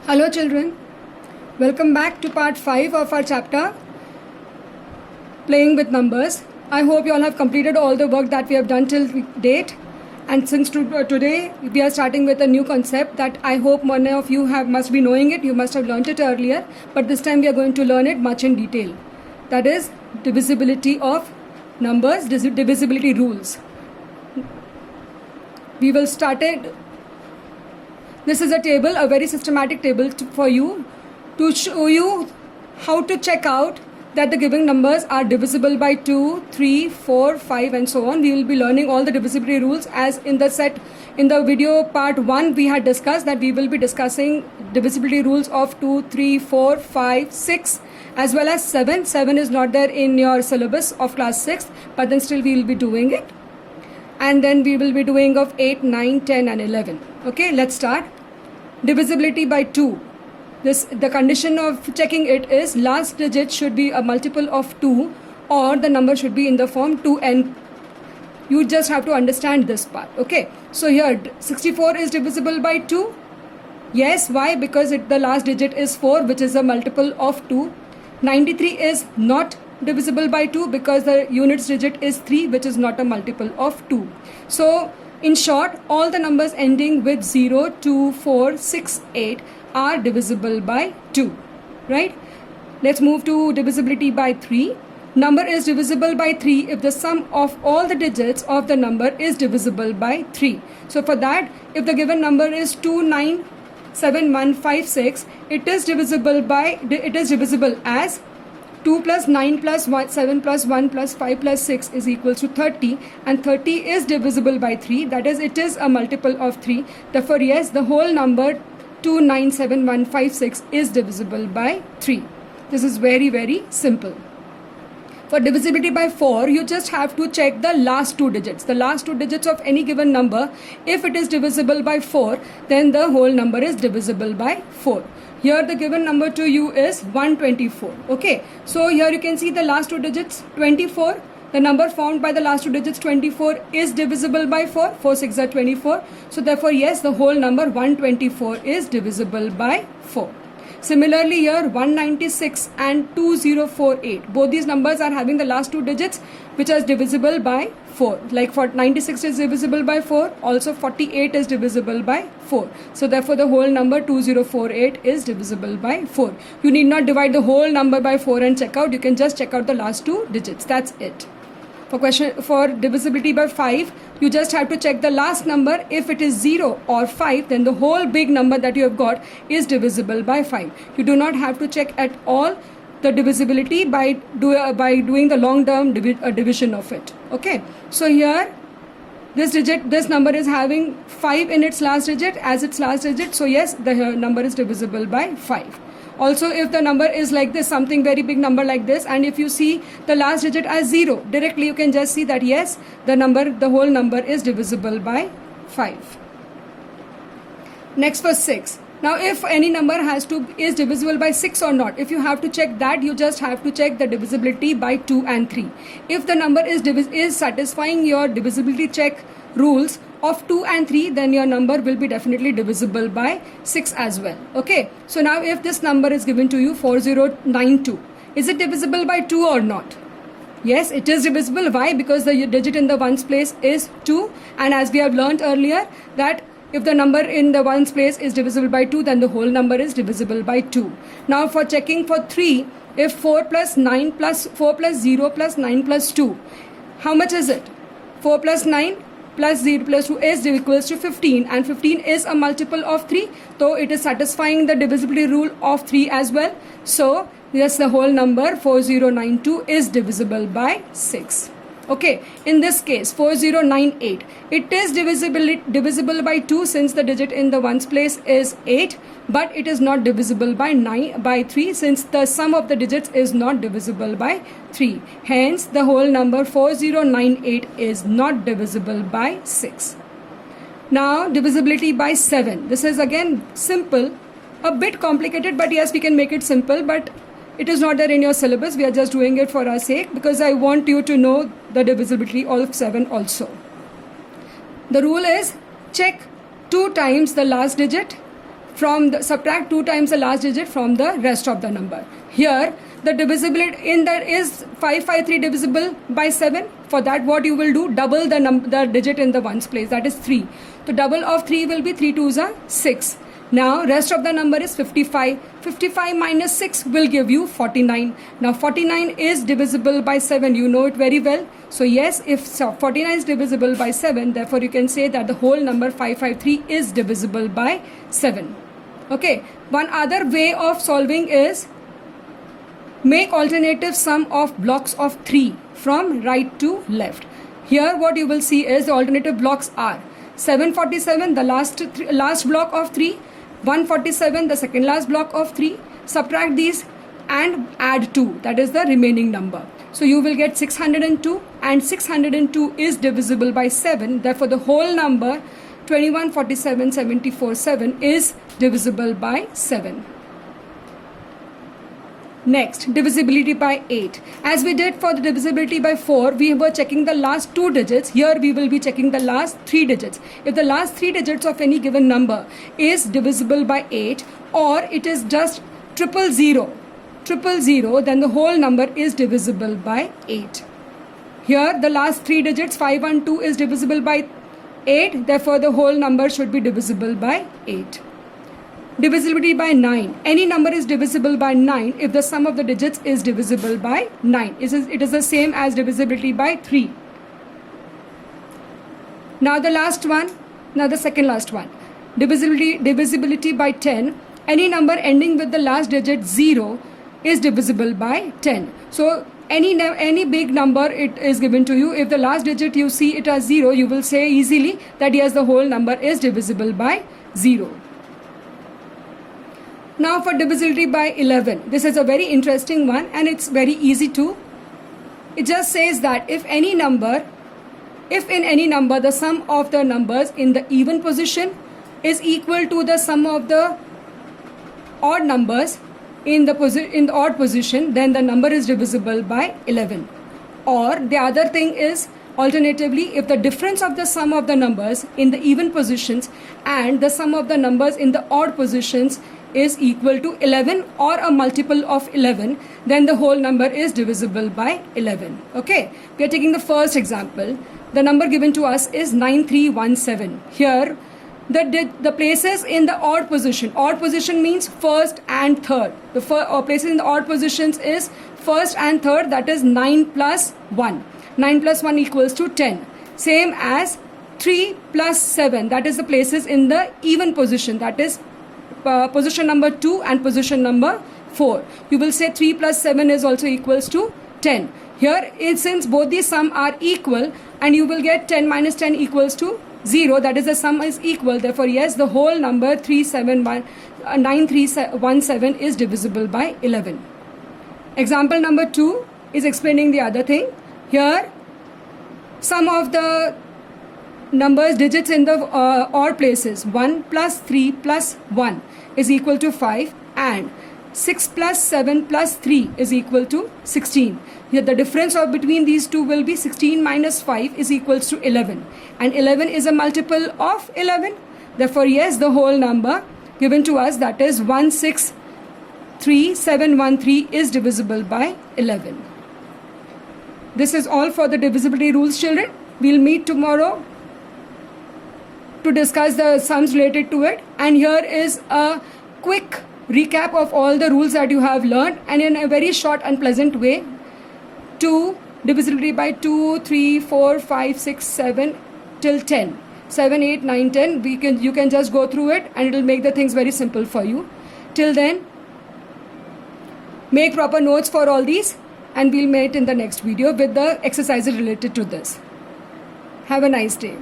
Hello children, welcome back to part 5 of our chapter Playing with Numbers. I hope you all have completed all the work that we have done till date, and since today we are starting with a new concept that I hope many of you must be knowing it, you must have learnt it earlier, but this time we are going to learn it much in detail. That is divisibility of numbers, divisibility rules. We will start it. This is a table, a very systematic table for you to show you how to check out that the given numbers are divisible by 2, 3, 4, 5 and so on. We will be learning all the divisibility rules as in the video part 1 we had discussed that we will be discussing divisibility rules of 2, 3, 4, 5, 6 as well as 7. 7 is not there in your syllabus of class 6, but then still we will be doing it. And then we will be doing of 8, 9, 10 and 11. Okay, let's start. Divisibility by 2. The condition of checking it is last digit should be a multiple of 2 or the number should be in the form 2n. You just have to understand this part. Okay, so here 64 is divisible by 2. Yes, why? Because the last digit is 4, which is a multiple of 2. 93 is not divisible by 2 because the units digit is 3, which is not a multiple of 2. So in short, all the numbers ending with 0, 2, 4, 6, 8 are divisible by 2, right? Let's move to divisibility by 3. Number is divisible by 3 if the sum of all the digits of the number is divisible by 3. So for that, if the given number is 297156, it is divisible as 2 plus 9 plus 1, 7 plus 1 plus 5 plus 6 is equals to 30, and 30 is divisible by 3, that is it is a multiple of 3. Therefore yes, the whole number 297156 is divisible by 3. This is very, very simple. For divisibility by 4, you just have to check the last two digits. The last two digits of any given number, if it is divisible by 4, then the whole number is divisible by 4. Here the given number to you is 124. Okay, so here you can see the last two digits 24. The number found by the last two digits 24 is divisible by 4. 4 6 are 24. So therefore yes, the whole number 124 is divisible by 4. Similarly here 196 and 2048, both these numbers are having the last two digits which are divisible by 4. Like for 96 is divisible by 4, also 48 is divisible by 4. So therefore the whole number 2048 is divisible by 4. You need not divide the whole number by 4 and check out, you can just check out the last two digits, that's it. For divisibility by 5, you just have to check the last number. If it is 0 or 5, then the whole big number that you have got is divisible by 5. You do not have to check at all the divisibility by doing the long term division of it. Okay, so here this number is having 5 in its last digit as its last digit, so yes, the number is divisible by 5. Also, if the number is like this, something very big number like this, and if you see the last digit as 0, directly you can just see that yes, the whole number is divisible by 5. Next for 6. Now if any number is divisible by 6 or not, if you have to check that, you just have to check the divisibility by 2 and 3. If the number is satisfying your divisibility check rules of 2 and 3, then your number will be definitely divisible by 6 as well. Okay, so now if this number is given to you 4092, is it divisible by 2 or not? Yes, it is divisible. Why? Because the digit in the ones place is 2, and as we have learned earlier that if the number in the ones place is divisible by 2, then the whole number is divisible by 2. Now for checking for 3, if 4 plus 9 plus 4 plus 0 plus 9 plus 2, how much is it? 4 plus 9 plus 0 plus 2 is equals to 15, and 15 is a multiple of 3, so it is satisfying the divisibility rule of 3 as well. So yes, the whole number 4092 is divisible by 6. Okay, in this case 4098, it is divisible by 2 since the digit in the ones place is 8, but it is not divisible by 3 since the sum of the digits is not divisible by 3. Hence the whole number 4098 is not divisible by 6. Now divisibility by 7. This is again simple, a bit complicated, but yes, we can make it simple, but it is not there in your syllabus. We are just doing it for our sake because I want you to know the divisibility of 7 also. The rule is check 2 times the last digit subtract 2 times the last digit from the rest of the number. Here the divisibility in there is 553 divisible by 7. For that, what you will do, double the digit in the ones place, that is 3. So double of 3 will be 3 2s are 6. Now rest of the number is 55. 55 minus 6 will give you 49. Now 49 is divisible by 7. You know it very well. So yes, if 49 is divisible by 7, therefore you can say that the whole number 553 is divisible by 7. Okay. One other way of solving is make alternative sum of blocks of 3 from right to left. Here what you will see is the alternative blocks are 747, the last block of 3, 147, the second last block of 3. Subtract these and add 2, that is the remaining number. So you will get 602, and 602 is divisible by 7. Therefore the whole number 21, 47, 74, 7 is divisible by 7. Next, divisibility by 8. As we did for the divisibility by 4, we were checking the last 2 digits. Here we will be checking the last 3 digits. If the last 3 digits of any given number is divisible by 8, or it is just 000, then the whole number is divisible by 8. Here the last 3 digits 512 is divisible by 8. Therefore the whole number should be divisible by 8. Divisibility by 9. Any number is divisible by 9 if the sum of the digits is divisible by 9. It is the same as divisibility by 3. Now the second last one. Divisibility by 10. Any number ending with the last digit 0 is divisible by 10. So any big number it is given to you, if the last digit you see it as 0, you will say easily that yes, the whole number is divisible by 0. Now for divisibility by 11. This is a very interesting one and it's very easy too. It just says that if in any number the sum of the numbers in the even position is equal to the sum of the odd numbers in the odd position, then the number is divisible by 11. Or the other thing is, alternatively, if the difference of the sum of the numbers in the even positions and the sum of the numbers in the odd positions is equal to 11 or a multiple of 11, then the whole number is divisible by 11. Okay, we are taking the first example. The number given to us is 9317. Here the places in the odd position means first and third. The places in the odd positions is first and third, that is 9 plus 1. 9 plus 1 equals to 10. Same as 3 plus 7, that is the places in the even position, that is position number 2 and position number 4. You will say 3 plus 7 is also equals to 10. Here, since both these sum are equal, and you will get 10 minus 10 equals to 0, that is the sum is equal. Therefore, yes, the whole number 9317 is divisible by 11. Example number 2 is explaining the other thing. Here, sum of the numbers digits in the odd places 1 plus 3 plus 1 is equal to 5, and 6 plus 7 plus 3 is equal to 16. Here the difference between these two will be 16 minus 5 is equals to 11, and 11 is a multiple of 11. Therefore, yes, the whole number given to us, that is 163713, is divisible by 11. This is all for the divisibility rules, children. We'll meet tomorrow to discuss the sums related to it, and here is a quick recap of all the rules that you have learned, and in a very short and pleasant way. To divisibility by 2, 3, 4, 5, 6, 7 till 10. 7, 8, 9, 10. You can just go through it and it will make the things very simple for you. Till then, make proper notes for all these, and we'll meet in the next video with the exercises related to this. Have a nice day.